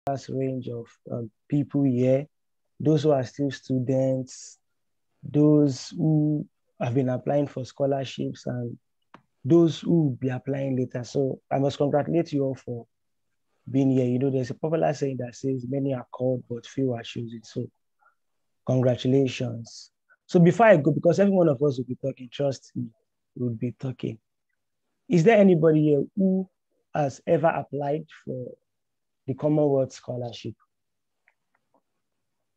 vast range of people here, those who are still students, those who have been applying for scholarships, and those who will be applying later. So I must congratulate you all for being here. You know, there's a popular saying that says many are called, but few are chosen. So congratulations. So before I go, because every one of us will be talking, trust me, we'll be talking. Is there anybody here who has ever applied for the Commonwealth Scholarship?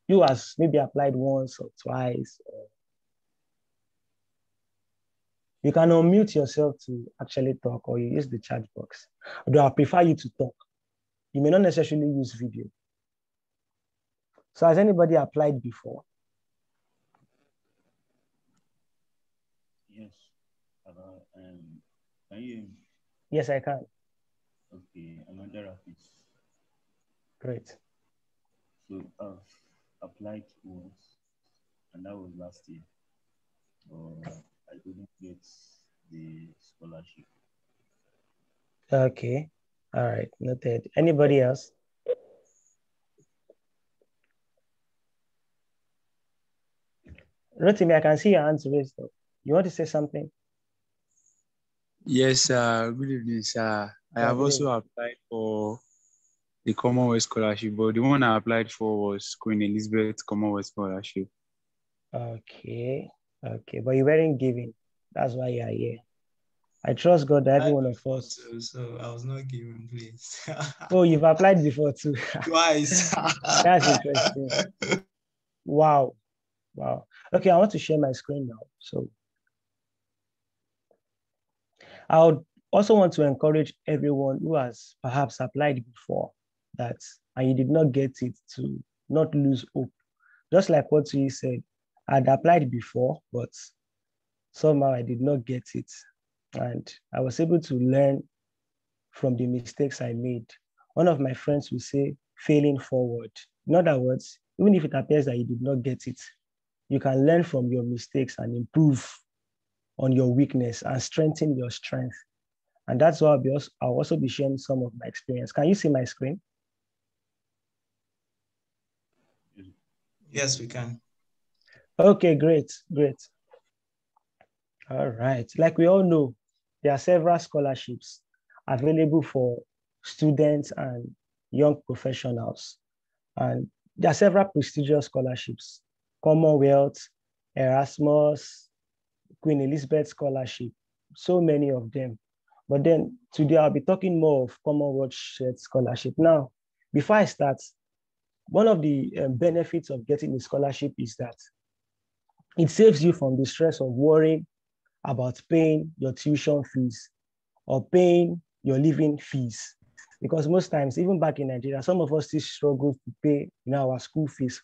You has maybe applied once or twice. You can unmute yourself to actually talk, or you use the chat box. Although I prefer you to talk. You may not necessarily use video. So has anybody applied before? Yes. Can you hear me? Yes, I can. Okay, another Rapids. Great. So I've applied once, and that was last year. I couldn't get the scholarship. Okay. All right. Noted. Anybody else? Rotimi, I can see your hands raised up. You want to say something? Yes, good evening, sir. I have also applied for the Commonwealth Scholarship, but the one I applied for was Queen Elizabeth Commonwealth Scholarship. Okay. Okay. But you weren't given. That's why you are here. I trust God that every one of us. So I was not given, please. Oh, you've applied before too. Twice. That's interesting. Wow. Wow. Okay, I want to share my screen now. So I would also want to encourage everyone who has perhaps applied before that, and you did not get it, to not lose hope. Just like what you said, I'd applied before, but somehow I did not get it. And I was able to learn from the mistakes I made. One of my friends will say, failing forward. In other words, even if it appears that you did not get it, you can learn from your mistakes and improve on your weakness and strengthen your strength. And that's why I'll also be sharing some of my experience. Can you see my screen? Yes, we can. Okay, great, great. All right. Like we all know, there are several scholarships available for students and young professionals. And there are several prestigious scholarships: Commonwealth, Erasmus, Queen Elizabeth Scholarship, so many of them. But then today I'll be talking more of Commonwealth Shared Scholarship. Now, before I start, one of the benefits of getting a scholarship is that it saves you from the stress of worrying about paying your tuition fees or paying your living fees. Because most times, even back in Nigeria, some of us still struggle to pay our school fees.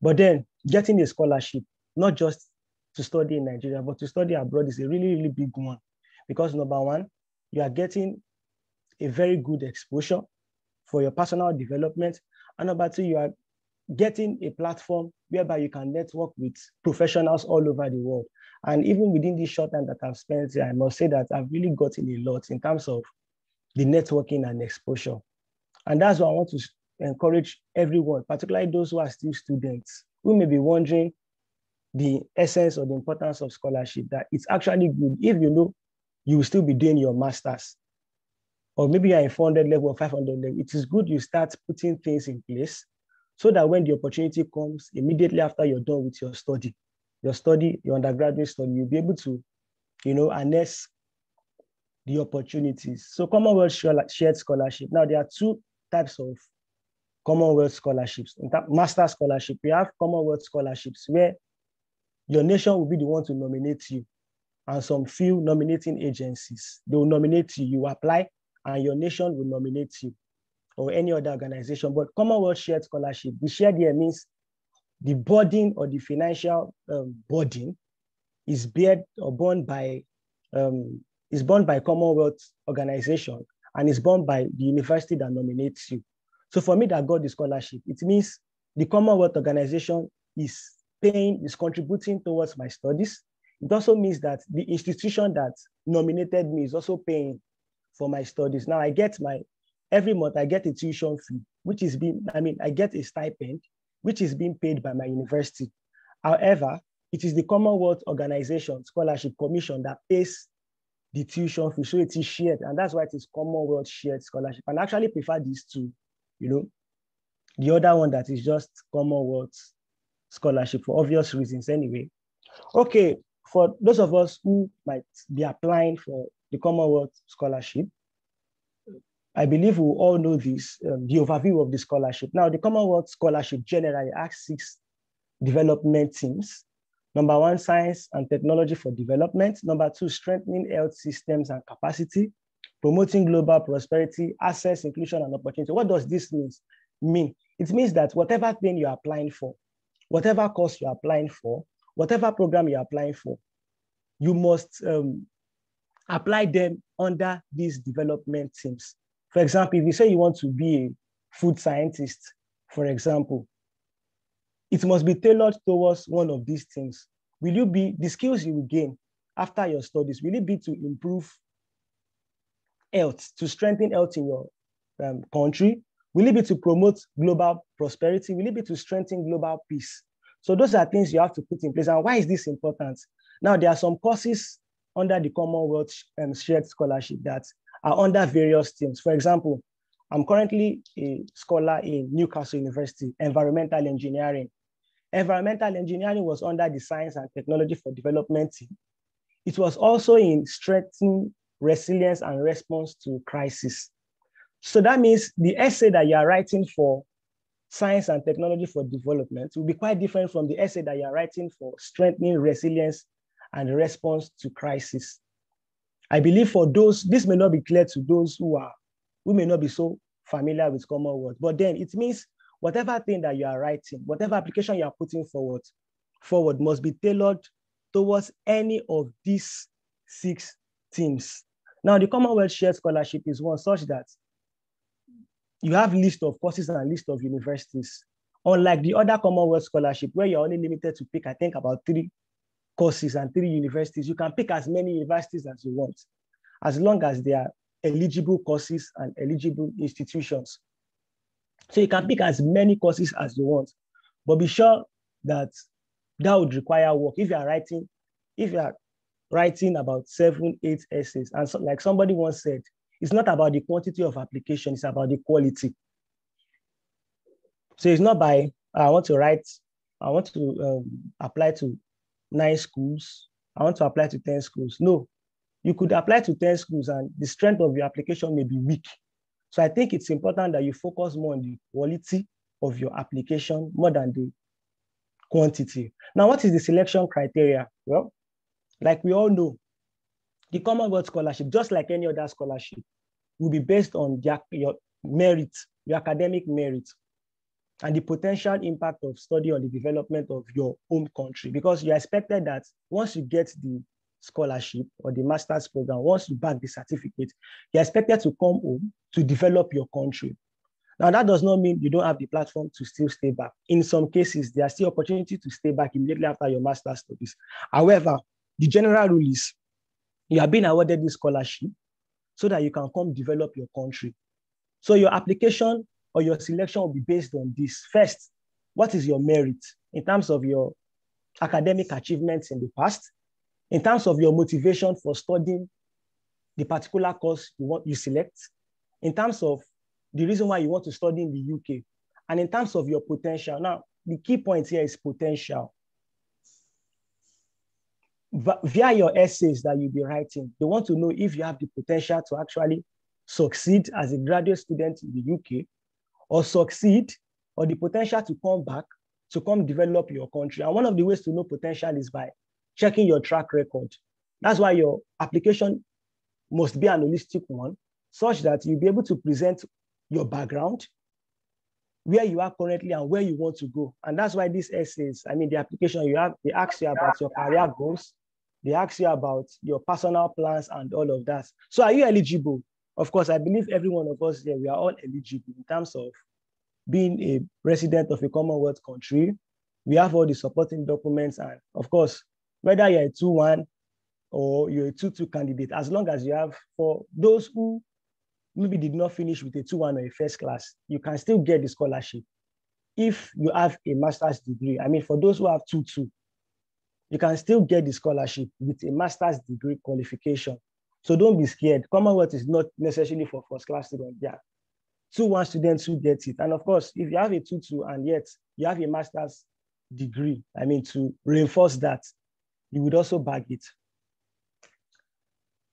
But then getting a scholarship, not just to study in Nigeria, but to study abroad, is a really, really big one. Because number one, you are getting a very good exposure for your personal development. And number two, you are getting a platform whereby you can network with professionals all over the world. And even within this short time that I've spent here, I must say that I've really gotten a lot in terms of the networking and exposure. And that's why I want to encourage everyone, particularly those who are still students, who may be wondering the essence or the importance of scholarship, that it's actually good if you know you will still be doing your master's, or maybe you're in 400 level or 500 level. It is good you start putting things in place so that when the opportunity comes immediately after you're done with your undergraduate study, you'll be able to, harness the opportunities. So Commonwealth Shared Scholarship. Now, there are two types of Commonwealth scholarships. In fact, Master Scholarship, we have Commonwealth scholarships where your nation will be the one to nominate you, and some few nominating agencies, they will nominate you. You apply, and your nation will nominate you, or any other organization. But Commonwealth Shared Scholarship, the shared here means the burden or the financial burden is borne by Commonwealth organization, and is borne by the university that nominates you. So for me that got the scholarship, it means the Commonwealth organization is contributing towards my studies. It also means that the institution that nominated me is also paying for my studies. Now every month I get a tuition fee, which is being, I get a stipend, which is being paid by my university. However, it is the Commonwealth Organization Scholarship Commission that pays the tuition fee, so it is shared, and that's why it is Commonwealth Shared Scholarship. And I actually prefer these two, the other one that is just Commonwealth Scholarship for obvious reasons anyway. Okay, for those of us who might be applying for the Commonwealth Scholarship, I believe we all know this, the overview of the scholarship. Now, the Commonwealth Scholarship generally has 6 development themes. Number 1, science and technology for development. Number 2, strengthening health systems and capacity, promoting global prosperity, access, inclusion, and opportunity. What does this mean? It means that whatever thing you're applying for, whatever course you're applying for, whatever program you're applying for, you must apply them under these development themes. For example, if you say you want to be a food scientist, for example, it must be tailored towards one of these things. Will you be, the skills you will gain after your studies, will it be to improve health, to strengthen health in your country? Will it be to promote global prosperity? Will it be to strengthen global peace? So those are things you have to put in place. And why is this important? Now, there are some courses under the Commonwealth Shared Scholarship that are under various themes. For example, I'm currently a scholar in Newcastle University, environmental engineering. Environmental engineering was under the science and technology for development team. It was also in strengthening resilience and response to crisis. So that means the essay that you are writing for science and technology for development will be quite different from the essay that you are writing for strengthening resilience and response to crisis. I believe for those, this may not be clear to those who may not be so familiar with Commonwealth, but then it means whatever thing that you are writing, whatever application you are putting forward must be tailored towards any of these 6 themes. Now, the Commonwealth Shared Scholarship is one such that you have list of courses and list of universities. Unlike the other Commonwealth Scholarship, where you're only limited to pick, I think, about 3 courses and 3 universities, you can pick as many universities as you want, as long as they are eligible courses and eligible institutions. So you can pick as many courses as you want, but be sure that that would require work. If you are writing about 7, 8 essays, and so, like somebody once said, it's not about the quantity of application, it's about the quality. So it's not by, I want to apply to 9 schools, I want to apply to 10 schools. No, you could apply to 10 schools and the strength of your application may be weak. So I think it's important that you focus more on the quality of your application more than the quantity. Now, what is the selection criteria? Well, like we all know, the Commonwealth Scholarship, just like any other scholarship, will be based on your merit, your academic merit, and the potential impact of study on the development of your home country. Because you're expected that once you get the scholarship or the master's program, once you back the certificate, you're expected to come home to develop your country. Now, that does not mean you don't have the platform to still stay back. In some cases, there are still opportunities to stay back immediately after your master's studies. However, the general rule is you are being awarded this scholarship so that you can come develop your country. So your application or your selection will be based on this. First, what is your merit in terms of your academic achievements in the past, in terms of your motivation for studying the particular course you select, in terms of the reason why you want to study in the UK, and in terms of your potential. Now, the key point here is potential. Via your essays that you'll be writing, they want to know if you have the potential to actually succeed as a graduate student in the UK, or succeed, or the potential to come back, to come develop your country. And one of the ways to know potential is by checking your track record. That's why your application must be an holistic one, such that you'll be able to present your background, where you are currently and where you want to go. And that's why these essays, the application they ask you about your career goals, they ask you about your personal plans and all of that. So are you eligible? Of course, I believe every one of us here, we are all eligible in terms of being a resident of a Commonwealth country. We have all the supporting documents. And of course, whether you're a 2-1 or you're a 2-2 candidate, as long as you have, for those who maybe did not finish with a 2-1 or a first class, you can still get the scholarship. If you have a master's degree, I mean, for those who have 2-2, you can still get the scholarship with a master's degree qualification. So don't be scared. Commonwealth is not necessarily for first class students. Yeah, 2-1 students who get it. And of course, if you have a 2-2 and yet you have a master's degree, I mean, to reinforce that, you would also bag it.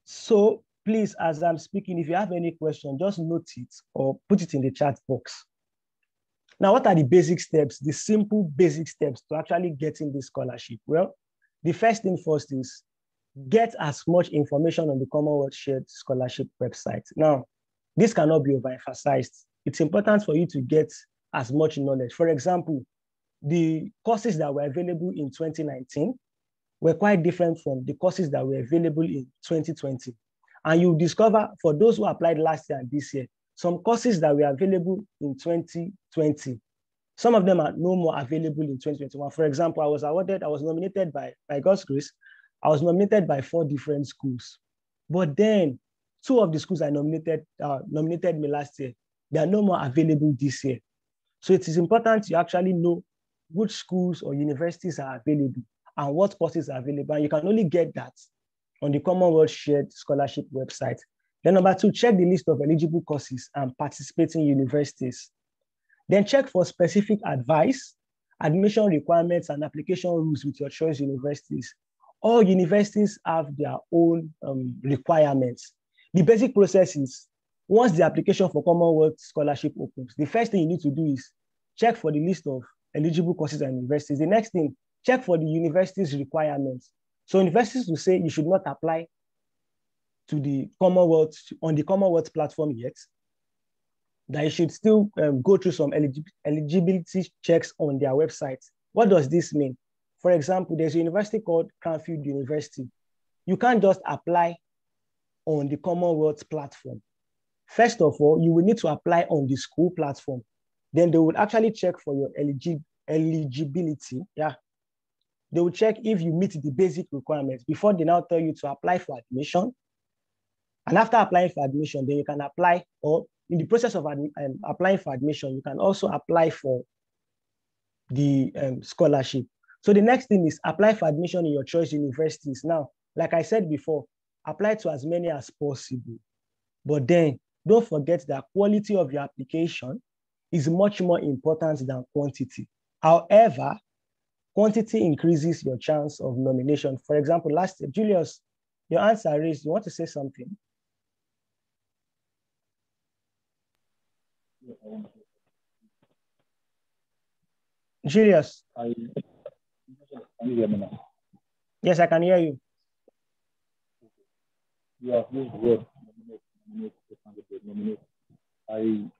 So please, as I'm speaking, if you have any question, just note it or put it in the chat box. Now, what are the basic steps, the simple basic steps to actually getting this scholarship? Well, the first thing first is get as much information on the Commonwealth Shared Scholarship website. Now, this cannot be overemphasized. It's important for you to get as much knowledge. For example, the courses that were available in 2019 were quite different from the courses that were available in 2020. And you discover, for those who applied last year and this year, some courses that were available in 2020, some of them are no more available in 2021. For example, I was nominated by God's grace, I was nominated by 4 different schools. But then 2 of the schools I nominated me last year, they are no more available this year. So it is important to actually know which schools or universities are available and what courses are available. And you can only get that on the Commonwealth Shared Scholarship website. Then number 2, check the list of eligible courses and participating universities. Then check for specific advice, admission requirements, and application rules with your choice universities. All universities have their own requirements. The basic process is, once the application for Commonwealth Scholarship opens, the first thing you need to do is check for the list of eligible courses and universities. The next thing, check for the university's requirements. So universities will say you should not apply to the Commonwealth on the Commonwealth platform yet, that you should still go through some eligibility checks on their website. What does this mean? For example, there's a university called Cranfield University. You can't just apply on the Commonwealth platform. First of all, you will need to apply on the school platform. Then they will actually check for your eligibility. Yeah. They will check if you meet the basic requirements before they now tell you to apply for admission. And after applying for admission, then you can apply, or in the process of applying for admission, you can also apply for the scholarship. So the next thing is apply for admission in your choice universities. Now, like I said before, apply to as many as possible. But then don't forget that quality of your application is much more important than quantity. However, quantity increases your chance of nomination. For example, last year, Julius, your answer raised, you want to say something? Julius. Yes, I can hear you. Yeah, use the word nominate. I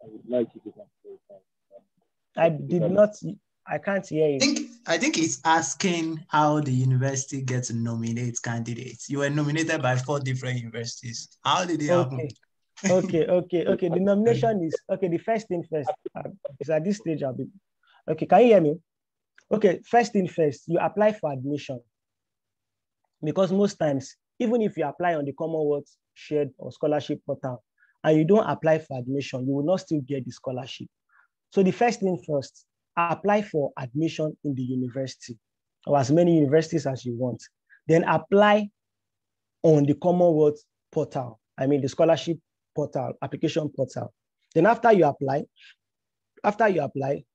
would like you to clarify. I can't hear you. I think it's asking how the university gets to nominate candidates. You were nominated by 4 different universities. How did it happen? Okay. The nomination is, okay, the first thing first. Is at this stage, okay, can you hear me? Okay, first thing first, you apply for admission. Because most times, even if you apply on the Commonwealth Shared or Scholarship portal and you don't apply for admission, you will not still get the scholarship. So the first thing first, apply for admission in the university or as many universities as you want. Then apply on the Commonwealth portal. I mean, the scholarship portal, application portal. Then after you apply,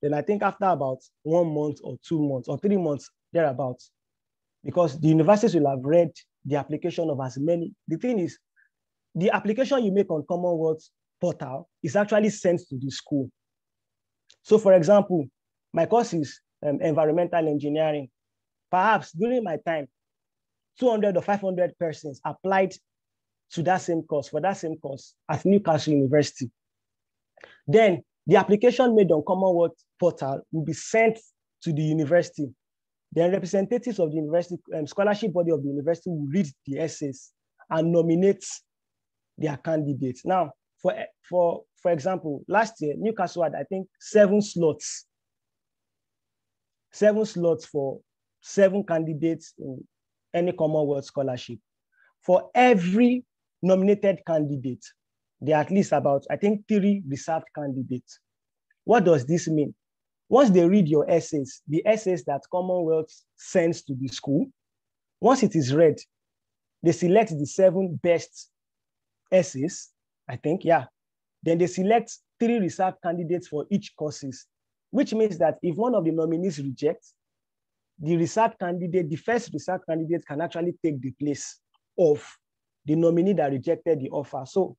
then I think after about 1 month or 2 months or 3 months, thereabouts, because the universities will have read the application of as many. The thing is, the application you make on Commonwealth portal is actually sent to the school. So for example, my course is environmental engineering. Perhaps during my time, 200 or 500 persons applied to that same course, for that same course at Newcastle University. Then the application made on Commonwealth portal will be sent to the university. Then representatives of the university, scholarship body of the university will read the essays and nominate their candidates. Now, for example, last year, Newcastle had, I think, 7 slots. 7 slots for 7 candidates in any Commonwealth scholarship. For every nominated candidate, there are at least about, I think, 3 reserved candidates. What does this mean? Once they read your essays, the essays that Commonwealth sends to the school, once it is read, they select the 7 best essays, I think, yeah. Then they select 3 reserved candidates for each courses, which means that if one of the nominees rejects, the reserved candidate, the first reserved candidate can actually take the place of the nominee that rejected the offer. So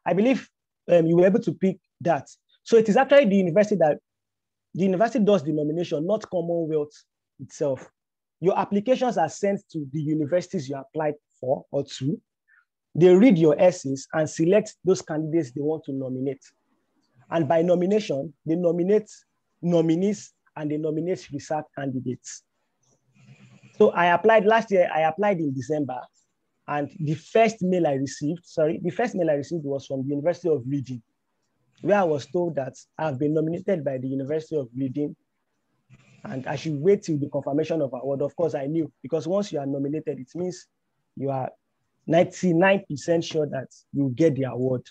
I believe you were able to pick that. So it is actually the university does the nomination, not Commonwealth itself. Your applications are sent to the universities you applied for or to. They read your essays and select those candidates they want to nominate. And by nomination, they nominate nominees and they nominate reserved candidates. So I applied last year, I applied in December, and the first mail I received was from the University of Reading, where I was told that I've been nominated by the University of Reading and I should wait till the confirmation of award. Of course, I knew, because once you are nominated, it means you are 99% sure that you get the award.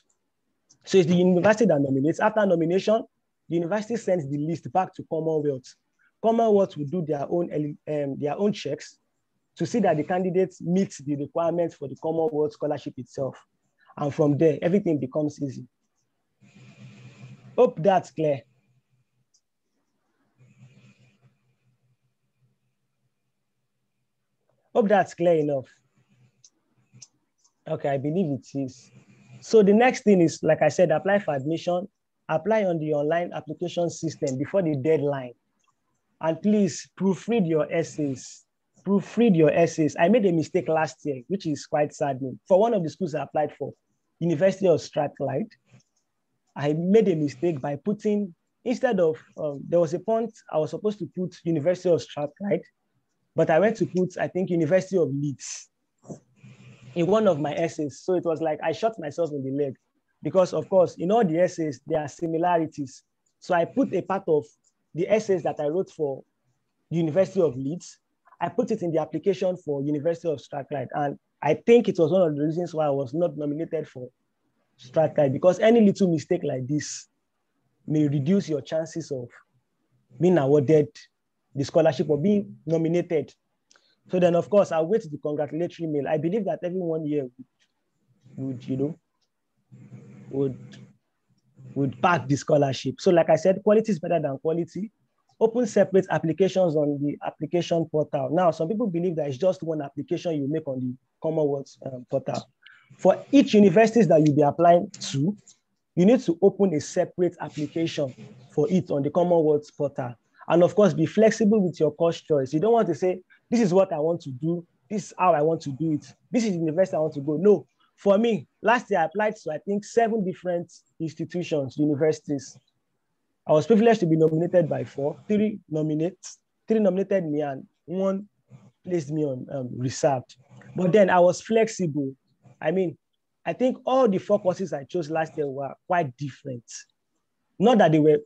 So it's the university that nominates. After nomination, the university sends the list back to Commonwealth. Commonwealth will do their own checks to see that the candidates meet the requirements for the Commonwealth scholarship itself. And from there, everything becomes easy. Hope that's clear. Hope that's clear enough. Okay, I believe it is. So the next thing is, like I said, apply for admission, apply on the online application system before the deadline. And please proofread your essays. Proofread your essays. I made a mistake last year, which is quite saddening. For one of the schools I applied for, University of Strathclyde, I made a mistake by putting, instead of, there was a point I was supposed to put University of Strathclyde, but I went to put, I think, University of Leeds in one of my essays. So it was like I shot myself in the leg because, of course, in all the essays, there are similarities. So I put a part of the essays that I wrote for University of Leeds, I put it in the application for University of Strathclyde. And I think it was one of the reasons why I was not nominated for Strathclyde, because any little mistake like this may reduce your chances of being awarded the scholarship or being nominated. So then, of course, I'll wait the congratulatory mail. I believe that everyone here would back the scholarship. So like I said, quality is better than quality. Open separate applications on the application portal. Now, some people believe that it's just one application you make on the Commonwealth portal. For each universities that you'll be applying to, you need to open a separate application for it on the Commonwealth portal. And of course, be flexible with your course choice. You don't want to say, this is what I want to do. This is how I want to do it. This is the university I want to go. No, for me, last year I applied to, I think, 7 different institutions, universities. I was privileged to be nominated by 4. 3 nominated me and 1 placed me on reserved. But then I was flexible. I mean, I think all the 4 courses I chose last year were quite different. Not that they were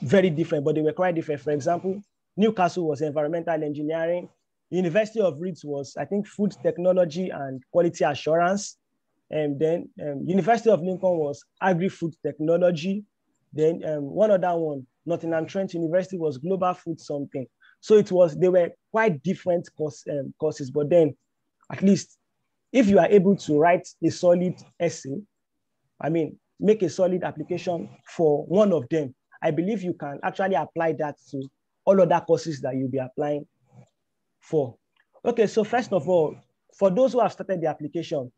very different, but they were quite different. For example, Newcastle was environmental engineering. University of Leeds was, I think, food technology and quality assurance. And then University of Lincoln was agri-food technology. Then one other one, Nottingham Trent University, was global food something. So they were quite different courses, but then at least if you are able to write a solid essay, I mean, make a solid application for one of them, I believe you can actually apply that to all other courses that you'll be applying for. Okay, so first of all, for those who have started the application,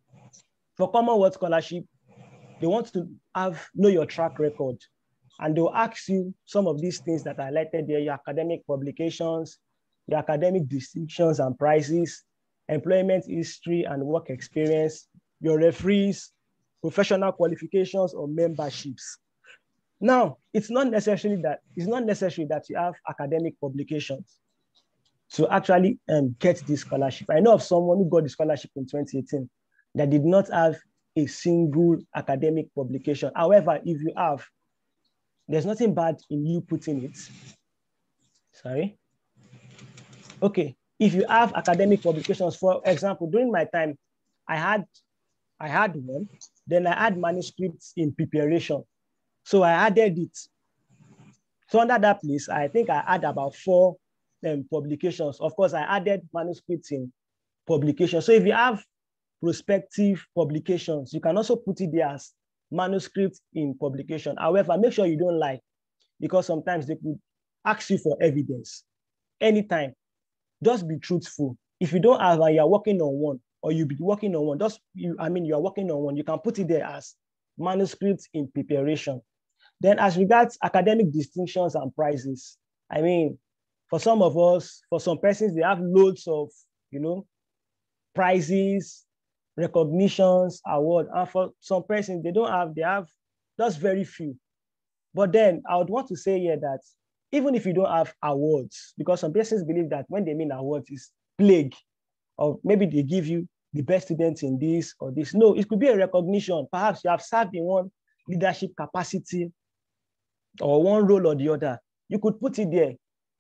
for Commonwealth Scholarship, they want to know your track record. And they'll ask you some of these things that I highlighted there, your academic publications, your academic distinctions and prizes, employment history and work experience, your referees, professional qualifications or memberships. Now, it's not necessary that you have academic publications to actually get this scholarship. I know of someone who got the scholarship in 2018 that did not have a single academic publication. However, if you have, there's nothing bad in you putting it. Sorry. Okay. If you have academic publications, for example, during my time, I had I had one. Then I had manuscripts in preparation. So I added it. So under that place, I think I had about 4 publications. Of course, I added manuscripts in publication. So if you have prospective publications, you can also put it there as manuscript in publication. However, make sure you don't lie, because sometimes they could ask you for evidence. Anytime, just be truthful. If you don't have and you're working on one, or you'll be working on one, you're working on one, you can put it there as manuscript in preparation. Then as regards academic distinctions and prizes, I mean, for some of us, for some persons, they have loads of, prizes, recognitions, awards. And for some persons, they have just very few. But then I would want to say here that even if you don't have awards, because some persons believe that when they mean awards is plague, or maybe they give you the best students in this or this. No, it could be a recognition. Perhaps you have served in one leadership capacity or one role or the other. You could put it there.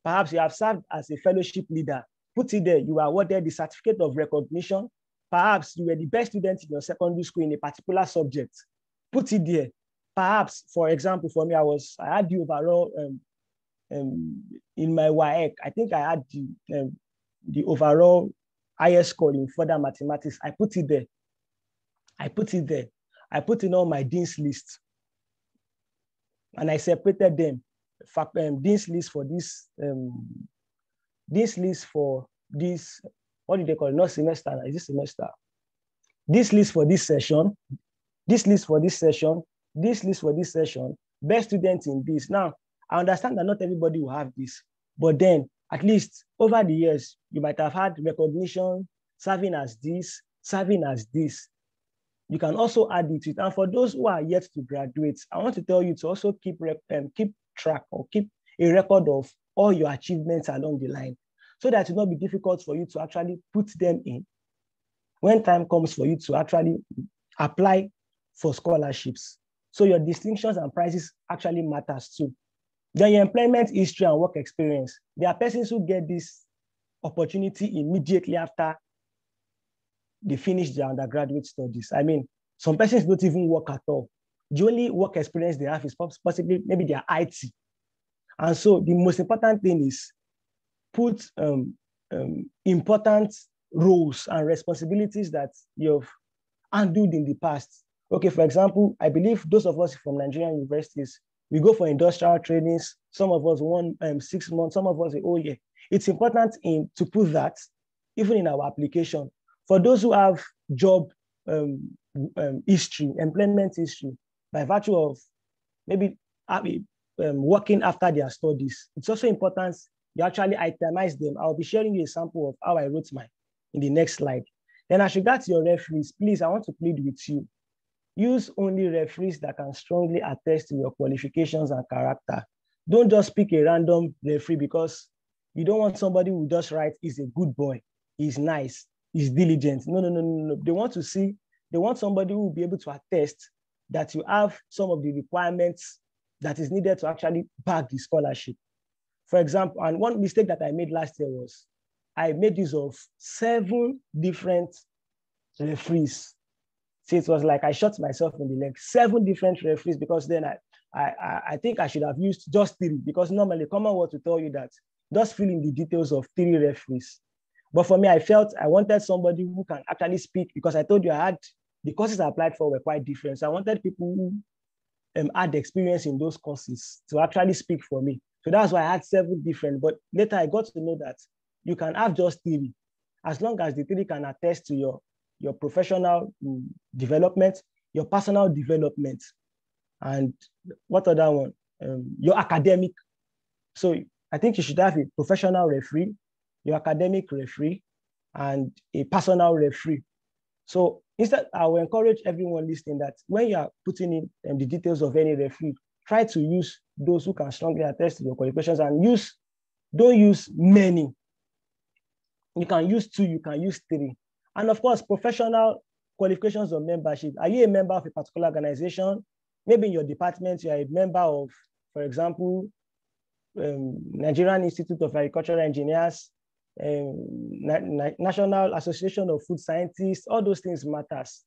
Perhaps you have served as a fellowship leader. Put it there. You are awarded the certificate of recognition. Perhaps you were the best student in your secondary school in a particular subject. Put it there. Perhaps, for example, for me, I had the overall in my WAEC. I think I had the overall highest score in further mathematics. I put it there. I put it there. I put in all my dean's list, and I separated them. Dean's list for this. This list for this. What do they call it? Not semester. Is this semester? This list for this session. This list for this session. This list for this session. Best student in this. Now, I understand that not everybody will have this, but then at least over the years, you might have had recognition, serving as this, serving as this. You can also add it to it. And for those who are yet to graduate, I want to tell you to also keep track or keep a record of all your achievements along the line, so that it will not be difficult for you to actually put them in when time comes for you to actually apply for scholarships. So your distinctions and prizes actually matters too. Then your employment history and work experience. There are persons who get this opportunity immediately after they finish their undergraduate studies. I mean, some persons don't even work at all. The only work experience they have is possibly maybe their IT. And so the most important thing is put important roles and responsibilities that you've handled in the past. Okay, for example, I believe those of us from Nigerian universities, we go for industrial trainings. Some of us 6 months, some of us a whole year. It's important to put that even in our application. For those who have job history, employment history, by virtue of maybe working after their studies, it's also important you actually itemize them. I'll be sharing you a sample of how I wrote mine in the next slide. Then as regards your referees, please, I want to plead with you. Use only referees that can strongly attest to your qualifications and character. Don't just pick a random referee because you don't want somebody who just writes, he's a good boy, he's nice, he's diligent. No. They want somebody who will be able to attest that you have some of the requirements that is needed to actually back the scholarship. For example, and one mistake that I made last year was I made use of 7 different referees. See, it was like I shot myself in the leg. 7 different referees, because then I think I should have used just 3, because normally Commonwealth will tell you that just fill in the details of 3 referees. But for me, I felt I wanted somebody who can actually speak, because I told you the courses I applied for were quite different. So I wanted people who had experience in those courses to actually speak for me. So that's why I had 7 different, but later I got to know that you can have just 3, as long as the 3 can attest to your professional development, your personal development, and what other one? Your academic. So I think you should have a professional referee, your academic referee, and a personal referee. So instead, I will encourage everyone listening that when you are putting in the details of any referee, try to use those who can strongly attest to your qualifications, and don't use many. You can use 2, you can use 3. And of course, professional qualifications or membership. Are you a member of a particular organization? Maybe in your department, you are a member of, for example, Nigerian Institute of Agricultural Engineers, National Association of Food Scientists. All those things matters.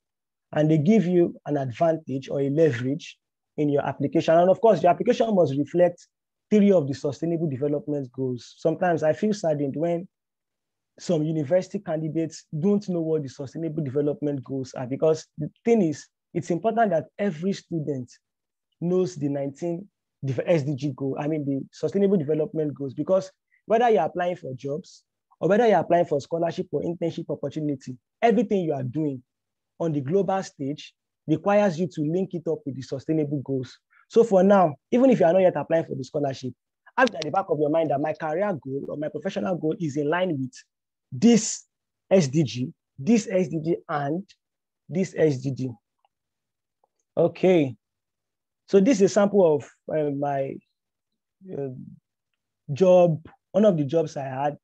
and they give you an advantage or a leverage in your application. And of course, your application must reflect 3 of the Sustainable Development Goals. Sometimes I feel saddened when some university candidates don't know what the Sustainable Development Goals are, because the thing is, it's important that every student knows the 19 SDG goal, the Sustainable Development Goals, because whether you're applying for jobs or whether you're applying for scholarship or internship opportunity, everything you are doing on the global stage requires you to link it up with the sustainable goals. So for now, even if you are not yet applying for the scholarship, have at the back of your mind that my career goal or my professional goal is in line with this SDG, and this SDG. Okay. So this is a sample of my job, one of the jobs I had.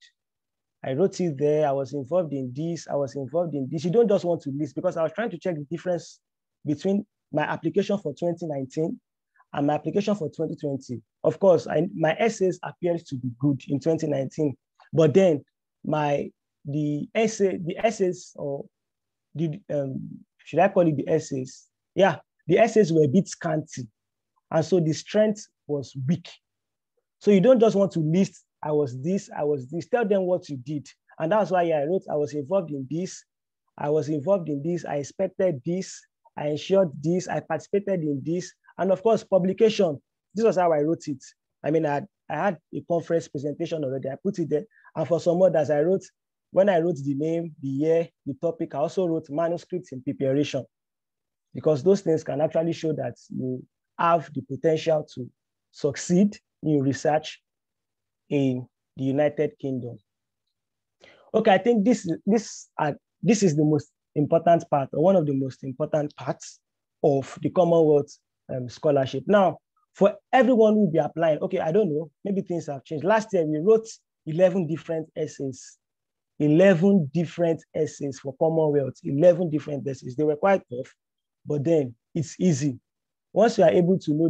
I wrote it there. I was involved in this. I was involved in this. You don't just want to list, because I was trying to check the difference between my application for 2019 and my application for 2020. Of course, my essays appeared to be good in 2019, but then the essays, or the should I call it the essays? Yeah, the essays were a bit scanty, and so the strength was weak. So you don't just want to list, I was this, tell them what you did. And that's why I wrote, I was involved in this, I expected this, I ensured this, I participated in this. And of course, publication, this was how I wrote it. I had a conference presentation already, I put it there. And for some others, when I wrote the name, the year, the topic, I also wrote manuscripts in preparation, because those things can actually show that you have the potential to succeed in research in the United Kingdom. Okay, I think this is the most important part, or one of the most important parts of the Commonwealth Scholarship. Now, for everyone who will be applying, okay, I don't know, maybe things have changed. Last year, we wrote 11 different essays. 11 different essays for Commonwealth, 11 different essays. They were quite tough, but then it's easy. Once you are able to know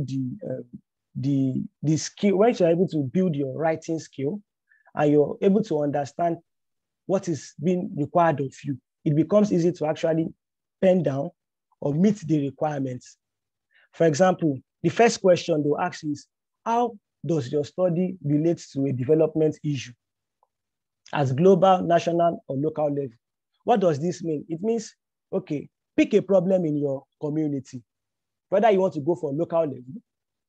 the skill, once you're able to build your writing skill and you're able to understand what is being required of you, it becomes easy to actually pen down or meet the requirements. For example, the first question they'll ask is, how does your study relate to a development issue as global, national, or local level? What does this mean? It means, okay, pick a problem in your community, whether you want to go for local level,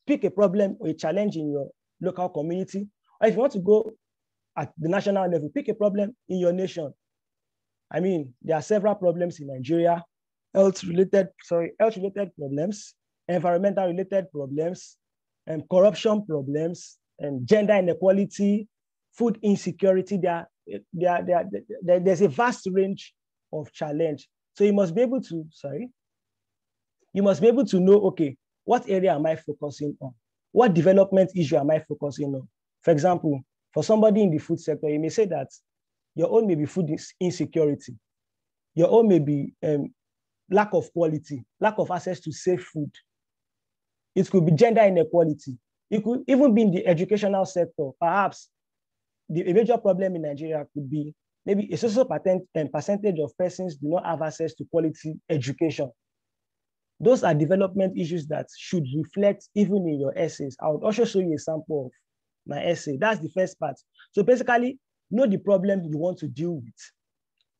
pick a problem or a challenge in your local community, or if you want to go at the national level, pick a problem in your nation. There are several problems in Nigeria: health-related problems, environmental-related problems, and corruption problems, and gender inequality, food insecurity. There's a vast range of challenge. So you must be able to know, okay, what area am I focusing on? What development issue am I focusing on? For example, for somebody in the food sector, you may say that your own may be food insecurity. Your own may be lack of quality, lack of access to safe food. It could be gender inequality. It could even be in the educational sector. Perhaps a major problem in Nigeria could be maybe a social percentage of persons do not have access to quality education. Those are development issues that should reflect even in your essays. I would also show you a sample of my essay. That's the first part. So basically, know the problem you want to deal with.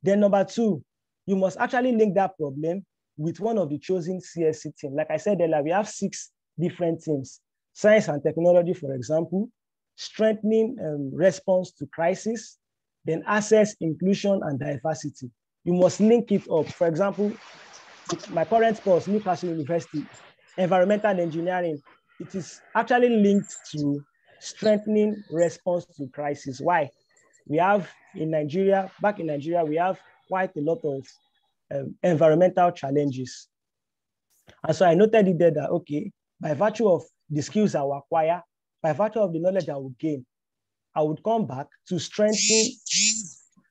Then number 2, you must actually link that problem with one of the chosen CSC teams. Like I said earlier, we have 6 different teams. Science and technology, for example, strengthening response to crisis, then access, inclusion, and diversity. You must link it up. For example, my current course, Newcastle University, environmental engineering, it is actually linked to strengthening response to crisis. Why? We have back in Nigeria, we have quite a lot of environmental challenges. And so I noted it there that, okay, by virtue of the skills I will acquire, by virtue of the knowledge I will gain, I would come back to strengthen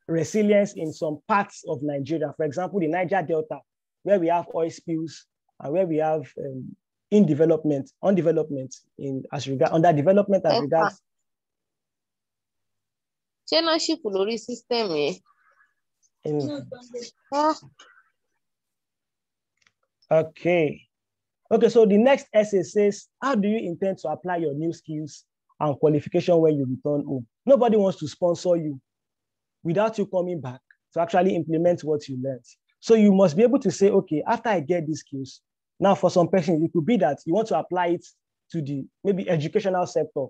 resilience in some parts of Nigeria. For example, the Niger Delta, where we have oil spills and where we have underdevelopment as regards. Chairmanship lórí system yẹn. Okay. Okay, so the next essay says, how do you intend to apply your new skills and qualification when you return home? Nobody wants to sponsor you without you coming back to actually implement what you learned. So you must be able to say, okay, after I get these skills, now for some persons, it could be that you want to apply it to the maybe educational sector.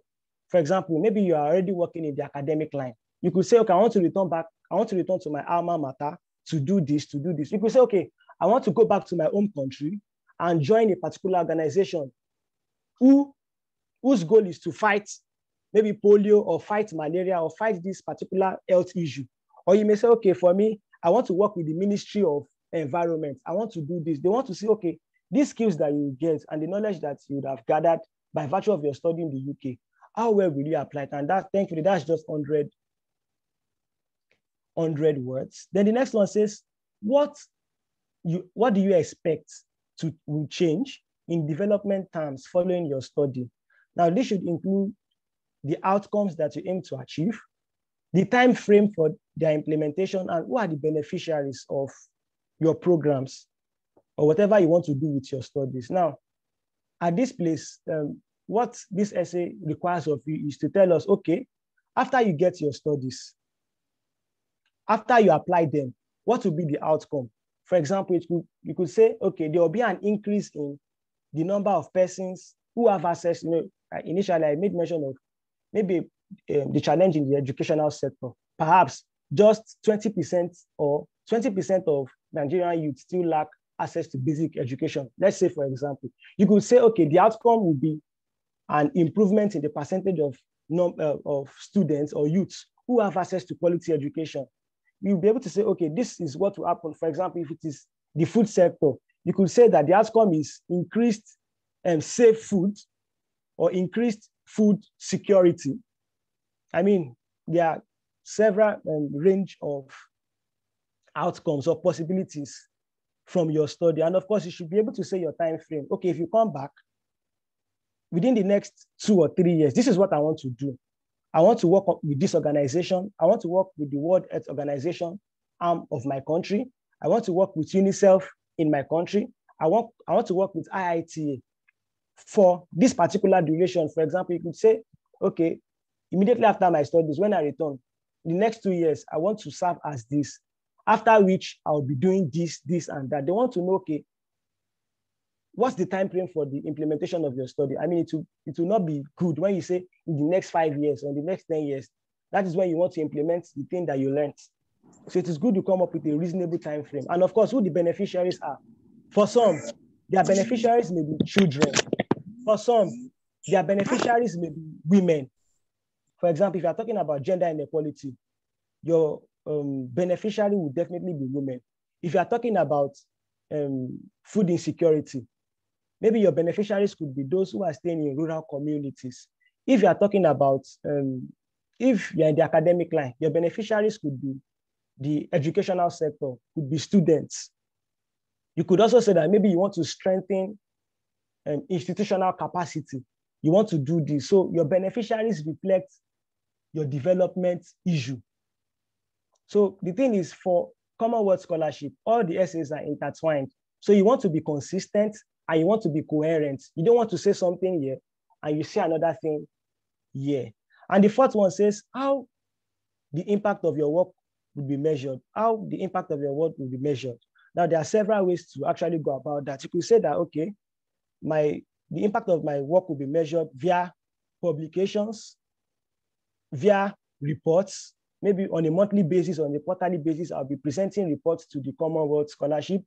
For example, maybe you are already working in the academic line. You could say, okay, I want to return back. I want to return to my alma mater to do this, to do this. You could say, okay, I want to go back to my home country and join a particular organization whose goal is to fight maybe polio or fight malaria or fight this particular health issue. Or you may say, okay, for me, I want to work with the Ministry of Environment. I want to do this. They want to see, okay, these skills that you get and the knowledge that you would have gathered by virtue of your study in the UK, how well will you apply it? And that, thankfully, that's just 100 words. Then the next one says, what do you expect to change in development terms following your study? Now, this should include the outcomes that you aim to achieve, the time frame for their implementation, and who are the beneficiaries of your programs or whatever you want to do with your studies. Now, at this place, what this essay requires of you is to tell us, okay, after you get your studies, after you apply them, what will be the outcome? For example, you could say, okay, there will be an increase in the number of persons who have access. Initially, I made mention of maybe the challenge in the educational sector. Perhaps just 20% or 20% of Nigerian youth still lack access to basic education. Let's say, for example, you could say, okay, the outcome will be an improvement in the percentage of students or youths who have access to quality education. You'll be able to say, okay, this is what will happen. For example, if it is the food sector, you could say that the outcome is increased safe food or increased food security. I mean, there are several range of outcomes or possibilities from your study. And of course, you should be able to say your time frame. Okay, if you come back within the next 2 or 3 years, this is what I want to do. I want to work with this organization. I want to work with the World Health Organization arm of my country. I want to work with UNICEF in my country. I want to work with IITA for this particular duration. For example, you could say, okay, immediately after my studies, when I return, the next 2 years, I want to serve as this. After which I'll be doing this, this, and that. They want to know, okay, what's the time frame for the implementation of your study? I mean, it will not be good when you say in the next 5 years or in the next 10 years. That is when you want to implement the thing that you learned. So it is good to come up with a reasonable time frame. And of course, who the beneficiaries are. For some, their beneficiaries may be children. For some, their beneficiaries may be women. For example, if you're talking about gender inequality, your beneficiary will definitely be women. If you're talking about food insecurity, maybe your beneficiaries could be those who are staying in rural communities. If you are talking about, if you're in the academic line, your beneficiaries could be the educational sector, could be students. You could also say that maybe you want to strengthen institutional capacity. You want to do this. So your beneficiaries reflect your development issue. So the thing is, for Commonwealth Scholarship, all the essays are intertwined. So you want to be consistent and you want to be coherent. You don't want to say something here and you say another thing here. And the fourth one says how the impact of your work will be measured. How the impact of your work will be measured. Now, there are several ways to actually go about that. You could say that, okay, the impact of my work will be measured via publications, via reports. Maybe on a monthly basis, on a quarterly basis, I'll be presenting reports to the Commonwealth Scholarship.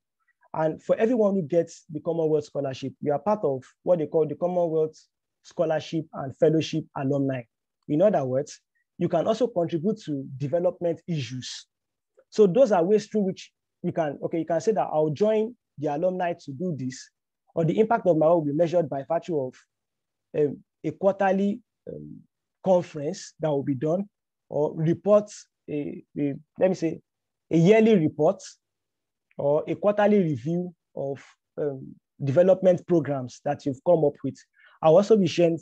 And for everyone who gets the Commonwealth Scholarship, you are part of what they call the Commonwealth Scholarship and Fellowship alumni. In other words, you can also contribute to development issues. So those are ways through which you can say that I'll join the alumni to do this, or the impact of my work will be measured by virtue of a quarterly conference that will be done, or reports, let me say, a yearly report or a quarterly review of development programs that you've come up with. I'll also be sharing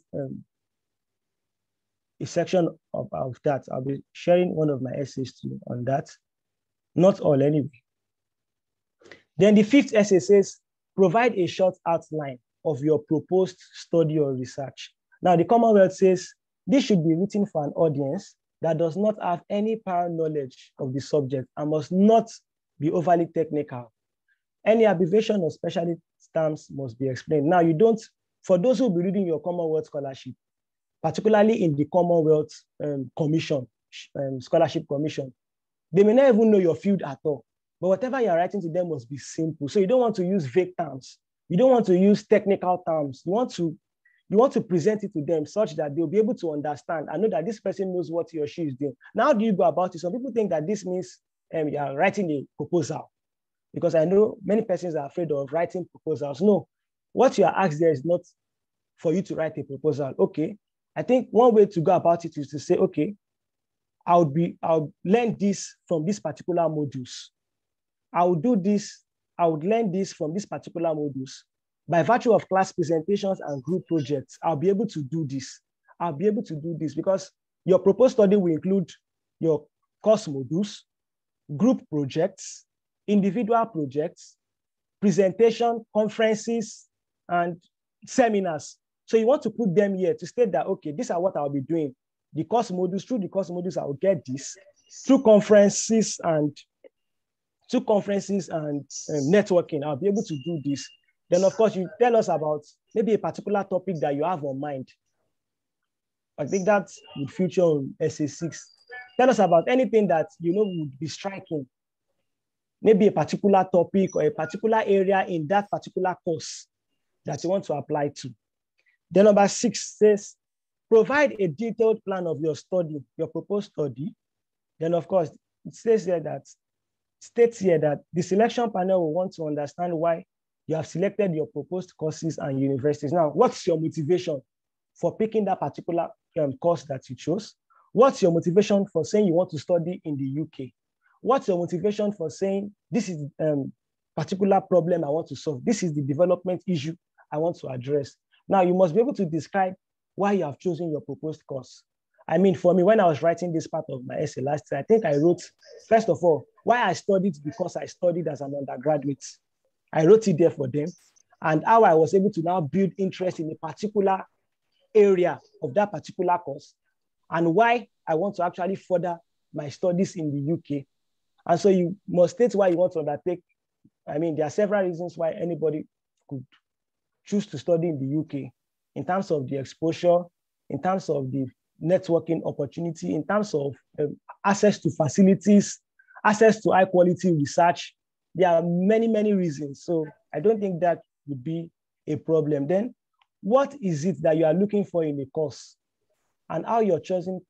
a section of that. I'll be sharing one of my essays too on that. Not all anyway. Then the fifth essay says, provide a short outline of your proposed study or research. Now, the Commonwealth says this should be written for an audience that does not have any prior knowledge of the subject and must not be overly technical. Any abbreviation or specialist terms must be explained. Now, for those who will be reading your Commonwealth Scholarship, particularly in the Commonwealth Commission, Scholarship Commission, they may not even know your field at all. But whatever you're writing to them must be simple. So you don't want to use vague terms. You don't want to use technical terms. You want to present it to them such that they'll be able to understand and know that this person knows what he or she is doing. Now, how do you go about it? Some people think that this means you're writing a proposal, because I know many persons are afraid of writing proposals. No, what you are asked there is not for you to write a proposal. Okay, I think one way to go about it is to say, okay, I'll learn this from this particular modules. I would learn this from this particular modules. By virtue of class presentations and group projects, I'll be able to do this. I'll be able to do this because your proposed study will include your course modules, group projects, individual projects, presentation, conferences, and seminars. So you want to put them here to state that, okay, these are what I'll be doing. Through the course modules, I will get this. Through conferences and networking, I'll be able to do this. Then, of course, you tell us about maybe a particular topic that you have on mind. I think that would feature on SA6. Tell us about anything that you know would be striking. Maybe a particular topic or a particular area in that particular course that you want to apply to. Then number 6 says, provide a detailed plan of your study, your proposed study. Then, of course, it states here that the selection panel will want to understand why you have selected your proposed courses and universities. Now, what's your motivation for picking that particular course that you chose? What's your motivation for saying you want to study in the UK? What's your motivation for saying this is particular problem I want to solve? This is the development issue I want to address. Now, you must be able to describe why you have chosen your proposed course. I mean, for me, when I was writing this part of my essay last year, I think I wrote, first of all, why I studied because I studied as an undergraduate. I wrote it there for them, and how I was able to now build interest in a particular area of that particular course, and why I want to actually further my studies in the UK. And so you must state why you want to undertake. I mean, there are several reasons why anybody could choose to study in the UK, in terms of the exposure, in terms of the networking opportunity, in terms of access to facilities, access to high quality research. There are many, many reasons. So I don't think that would be a problem. Then what is it that you are looking for in a course, and how your chosen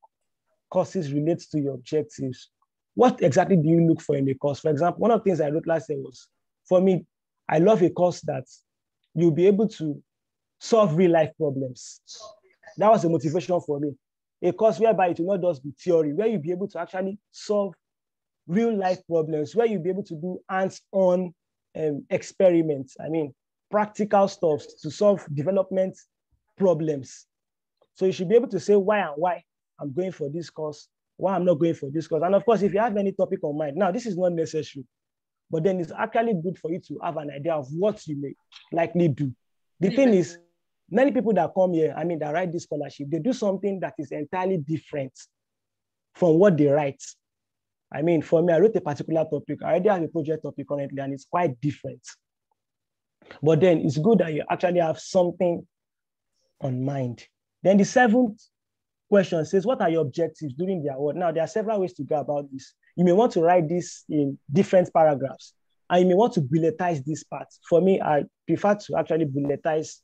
courses relates to your objectives? What exactly do you look for in a course? For example, one of the things I wrote last year was, for me, I love a course that you'll be able to solve real life problems. That was the motivation for me. A course whereby it will not just be theory, where you'll be able to actually solve real life problems, where you'll be able to do hands-on experiments. I mean, practical stuff to solve development problems. So you should be able to say why I'm going for this course, why I'm not going for this course. And of course, if you have any topic on mind, now this is not necessary, but then it's actually good for you to have an idea of what you may likely do. The thing is, many people that come here, I mean, that write this scholarship, they do something that is entirely different from what they write. I mean, for me, I wrote a particular topic. I already have a project topic currently, and it's quite different. But then it's good that you actually have something on mind. Then the 7th question says, what are your objectives during the award? Now, there are several ways to go about this. You may want to write this in different paragraphs, and you may want to bulletize this part. For me, I prefer to actually bulletize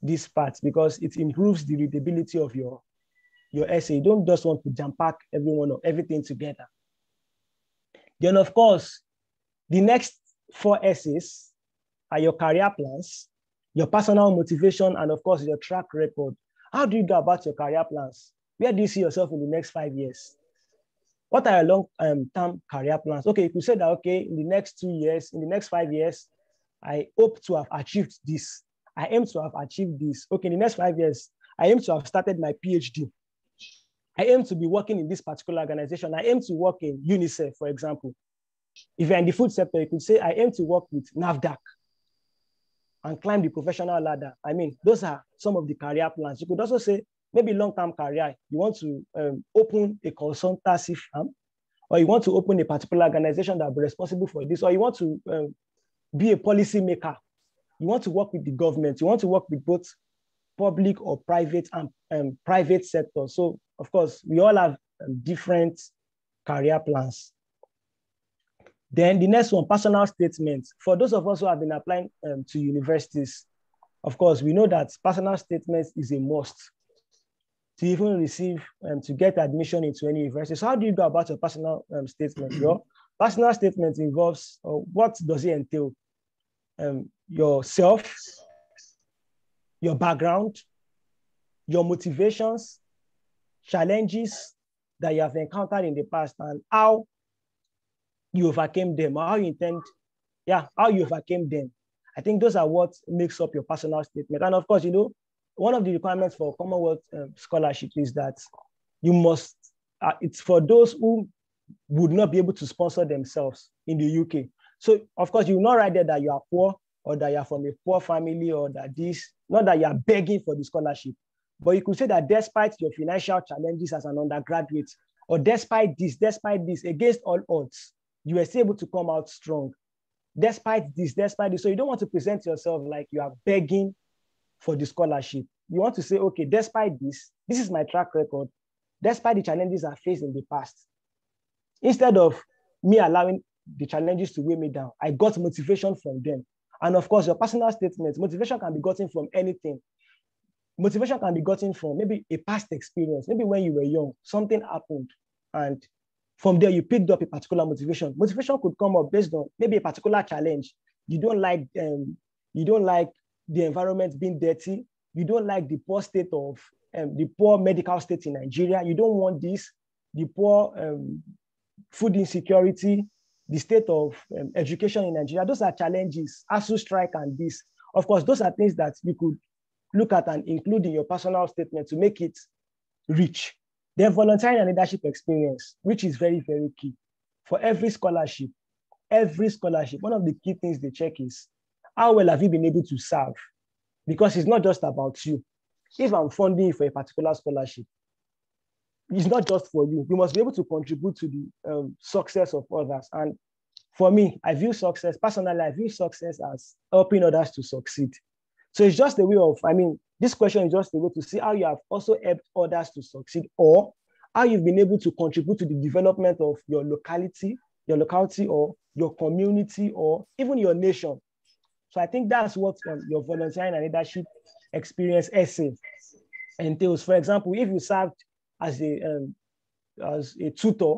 this part because it improves the readability of your essay. You don't just want to jam pack everything together. Then, of course, the next 4 essays are your career plans, your personal motivation, and of course, your track record. How do you go about your career plans? Where do you see yourself in the next 5 years? What are your long-term career plans? Okay, if you say that, okay, in the next 2 years, in the next 5 years, I hope to have achieved this. I aim to have achieved this. Okay, in the next 5 years, I aim to have started my PhD. I aim to be working in this particular organization. I aim to work in UNICEF, for example. If you're in the food sector, you could say, I aim to work with NAFDAC. and climb the professional ladder. I mean, those are some of the career plans. You could also say maybe long-term career. You want to open a consultancy firm, or you want to open a particular organization that will be responsible for this, or you want to be a policy maker. You want to work with the government. You want to work with both public or private and private sector. So, of course, we all have different career plans. Then the next one, personal statements. For those of us who have been applying to universities, of course, we know that personal statements is a must to even receive to get admission into any university. So how do you go about your personal statement? Your personal statement involves, what does it entail? Yourself, your background, your motivations, challenges that you have encountered in the past, and how you overcame them, or how you overcame them. I think those are what makes up your personal statement. And of course, you know, one of the requirements for Commonwealth scholarship is that you must, it's for those who would not be able to sponsor themselves in the UK. So of course, you will not write there that you are poor, or that you are from a poor family, or that not that you are begging for the scholarship, but you could say that despite your financial challenges as an undergraduate, or despite this, against all odds, you were still able to come out strong. Despite this. So you don't want to present yourself like you are begging for the scholarship. You want to say, okay, despite this is my track record, despite the challenges I faced in the past. Instead of me allowing the challenges to weigh me down, I got motivation from them. And of course, your personal statements, motivation can be gotten from anything. Motivation can be gotten from maybe a past experience. Maybe when you were young, something happened, and from there you picked up a particular motivation. Motivation could come up based on maybe a particular challenge. You don't like the environment being dirty. You don't like the poor state of the poor medical state in Nigeria. You don't want this, the poor food insecurity, the state of education in Nigeria. Those are challenges, ASU strike and this. Of course, those are things that you could look at and include in your personal statement to make it rich. Then volunteering and leadership experience, which is very, very key. For every scholarship, one of the key things they check is, how well have you been able to serve? Because it's not just about you. If I'm funding you for a particular scholarship, it's not just for you. You must be able to contribute to the success of others. And for me, personally, I view success as helping others to succeed. So it's just a way of, this question is just a way to see how you have also helped others to succeed, or how you've been able to contribute to the development of your locality or your community, or even your nation. So I think that's what your volunteering and leadership experience essay entails. For example, if you served as a tutor,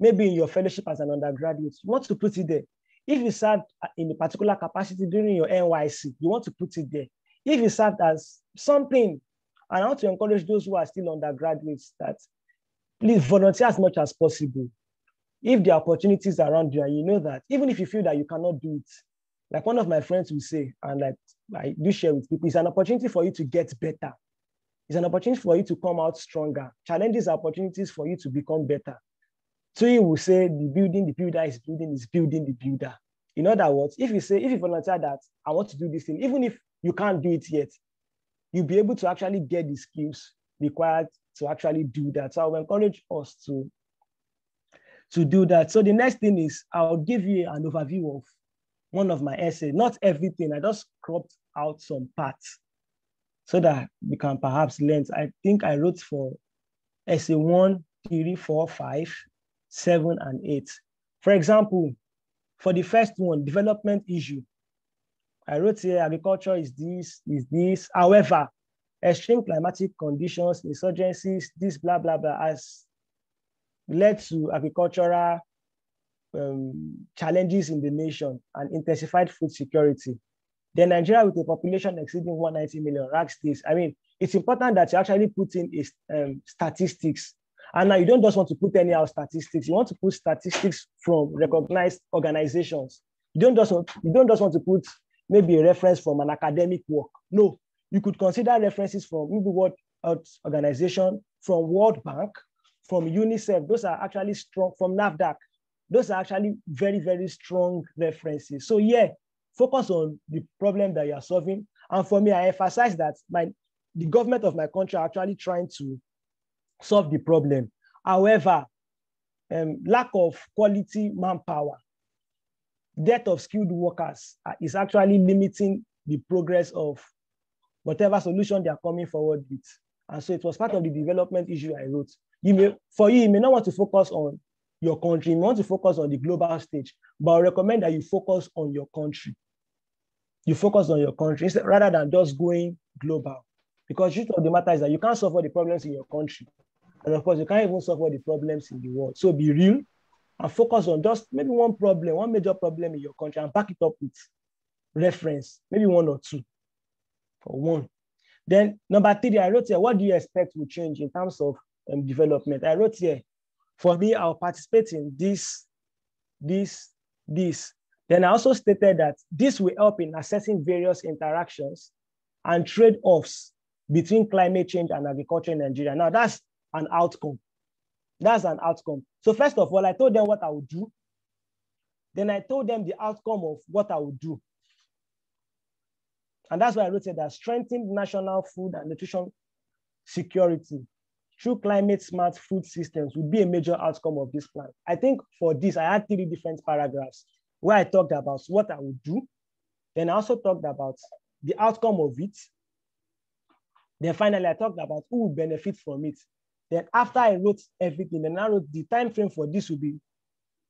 maybe in your fellowship as an undergraduate, you want to put it there. If you served in a particular capacity during your NYC, you want to put it there. If you served as something, and I want to encourage those who are still undergraduates that please volunteer as much as possible. If there are opportunities around you and you know that, even if you feel that you cannot do it, like one of my friends will say, and like I do share with people, it's an opportunity for you to get better. It's an opportunity for you to come out stronger. Challenges are opportunities for you to become better. So you will say the builder is building the builder. In other words, if you volunteer that I want to do this thing, even if you can't do it yet, you'll be able to actually get the skills required to actually do that. So I will encourage us to do that. So the next thing is, I'll give you an overview of one of my essays. Not everything, I just cropped out some parts so that we can perhaps learn. I think I wrote for essay 1, 3, 4, 5, 7, and 8. For example, for the first one, development issue, I wrote here, agriculture is this. However, extreme climatic conditions, insurgencies, this blah, blah, blah, has led to agricultural challenges in the nation and intensified food security. Then Nigeria, with a population exceeding 190 million, ranks this. It's important that you actually put in statistics. And now you don't just want to put any statistics. You want to put statistics from recognized organizations. You don't just want to put maybe a reference from an academic work. No, you could consider references from maybe World Health Organization, from World Bank, from UNICEF. Those are actually strong, from NAFDAC. Those are actually very, very strong references. So yeah, focus on the problem that you are solving. And for me, I emphasize that the government of my country are actually trying to solve the problem. However, lack of quality manpower, dearth of skilled workers is actually limiting the progress of whatever solution they are coming forward with. And so it was part of the development issue I wrote. You may not want to focus on your country, you may want to focus on the global stage, but I recommend that you focus on your country. You focus on your country rather than just going global. Because the truth of the matter is that you can't solve all the problems in your country. And of course, you can't even solve all the problems in the world. So be real and focus on just maybe one major problem in your country, and back it up with reference, maybe one or two, or one. Then number 3, I wrote here, what do you expect will change in terms of development? I wrote here, for me, I'll participate in this. Then I also stated that this will help in assessing various interactions and trade-offs between climate change and agriculture in Nigeria. Now, that's an outcome. That's an outcome. So first of all, I told them what I would do. Then I told them the outcome of what I would do. And that's why I wrote it, that strengthen national food and nutrition security through climate-smart food systems would be a major outcome of this plan. I think for this, I had 3 different paragraphs where I talked about what I would do. Then I also talked about the outcome of it. Then finally, I talked about who will benefit from it. Then after I wrote everything, then I wrote the time frame for this will be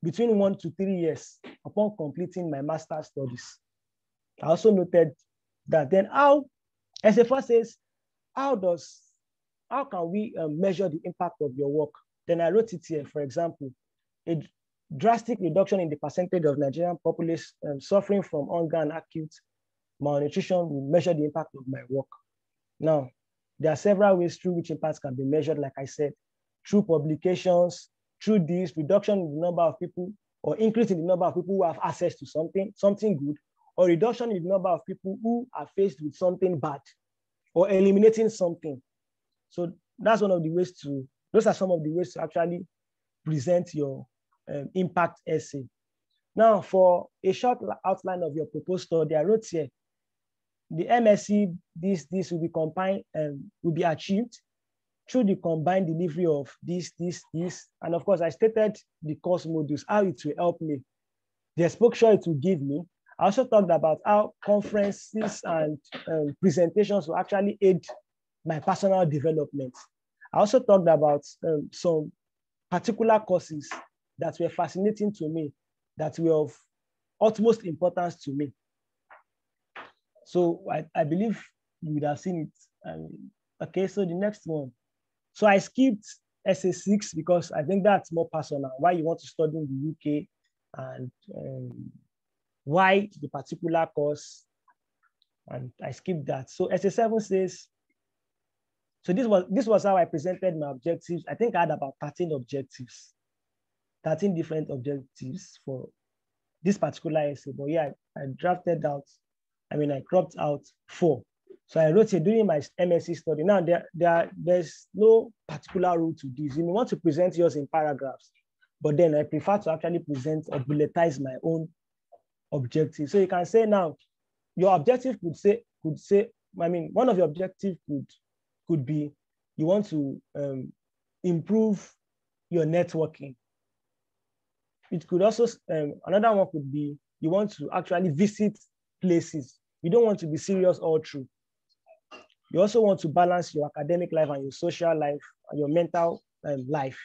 between 1 to 3 years upon completing my master's studies. I also noted that then SF4 says, how can we measure the impact of your work? Then I wrote it here, for example, a drastic reduction in the percentage of Nigerian population suffering from hunger and acute malnutrition will measure the impact of my work. Now, there are several ways through which impacts can be measured, like I said, through publications, through this reduction in the number of people, or increase in the number of people who have access to something good, or reduction in the number of people who are faced with something bad, or eliminating something. So those are some of the ways to actually present your impact essay. Now, for a short outline of your proposed study, I wrote here, the MSc, this will be achieved through the combined delivery of this. And of course, I stated the course modules, how it will help me, the exposure it will give me. I also talked about how conferences and presentations will actually aid my personal development. I also talked about some particular courses that were fascinating to me, that were of utmost importance to me. So I believe you would have seen it. Okay, so the next one. So I skipped SA6 because I think that's more personal, why you want to study in the UK and why the particular course, and I skipped that. So SA7 says, so this was how I presented my objectives. I think I had about 13 objectives, 13 different objectives for this particular essay. But yeah, I cropped out 4. So I wrote it during my MSc study. Now there's no particular rule to this. You may want to present yours in paragraphs, but then I prefer to actually present or bulletize my own objective. So you can say now, your objective one of your objectives could be you want to improve your networking. It could also, another one could be you want to actually visit places. You don't want to be serious all through. You also want to balance your academic life and your social life and your mental life.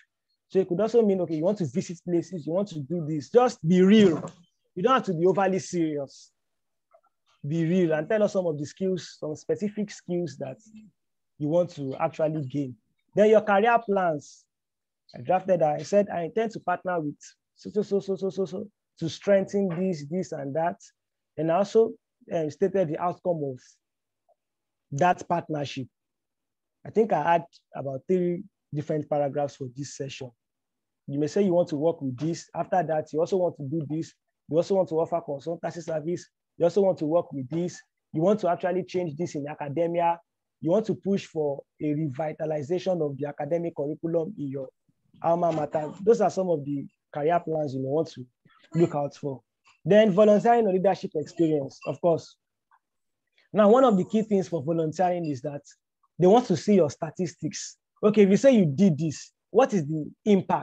So it could also mean, okay, you want to visit places, you want to do this. Just be real. You don't have to be overly serious. Be real and tell us some of the skills, some specific skills that you want to actually gain. Then your career plans. I drafted that. I said, I intend to partner with so to strengthen this and that. And I also stated the outcome of that partnership. I think I had about 3 different paragraphs for this session. You may say you want to work with this. After that, you also want to do this. You also want to offer consultancy service. You also want to work with this. You want to actually change this in academia. You want to push for a revitalization of the academic curriculum in your alma mater. Those are some of the career plans you may want to look out for. Then volunteering or leadership experience, of course. Now, one of the key things for volunteering is that they want to see your statistics. Okay, if you say you did this, what is the impact?